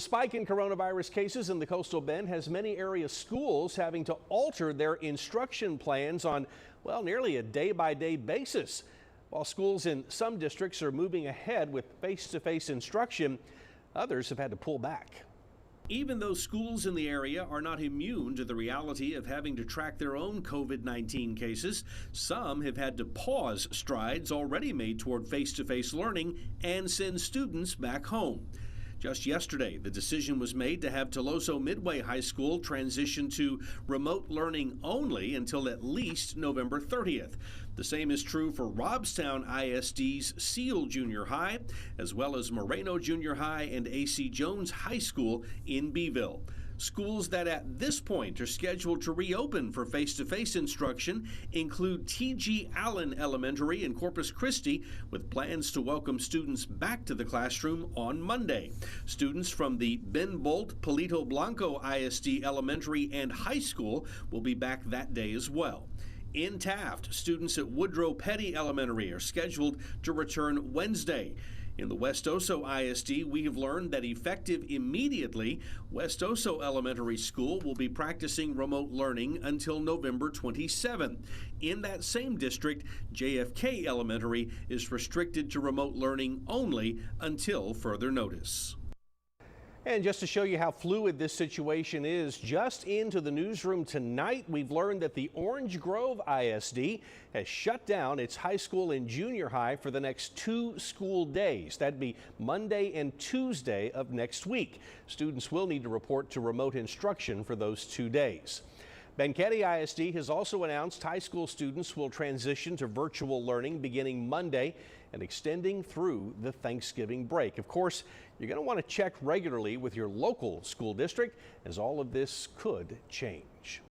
Spike in coronavirus cases in the coastal bend has many area schools having to alter their instruction plans on, well, nearly a day-by-day basis. While schools in some districts are moving ahead with face-to-face instruction, others have had to pull back. Even though schools in the area are not immune to the reality of having to track their own COVID-19 cases, some have had to pause strides already made toward face-to-face learning and send students back home. Just yesterday, the decision was made to have Toloso Midway High School transition to remote learning only until at least November 30th. The same is true for Robstown ISD's Seal Junior High, as well as Moreno Junior High and A.C. Jones High School in Beeville. Schools that at this point are scheduled to reopen for face-to-face instruction include T.G. Allen Elementary in Corpus Christi, with plans to welcome students back to the classroom on Monday. Students from the Ben Bolt Palito Blanco ISD Elementary and High School will be back that day as well. In Taft, students at Woodrow Petty Elementary are scheduled to return Wednesday. In the West Oso ISD, we have learned that effective immediately, West Oso Elementary School will be practicing remote learning until November 27. In that same district, JFK Elementary is restricted to remote learning only until further notice. And just to show you how fluid this situation is, just into the newsroom tonight, we've learned that the Orange Grove ISD has shut down its high school and junior high for the next 2 school days. That'd be Monday and Tuesday of next week. Students will need to report to remote instruction for those 2 days. Benketti ISD has also announced high school students will transition to virtual learning beginning Monday and extending through the Thanksgiving break. Of course, you're going to want to check regularly with your local school district, as all of this could change.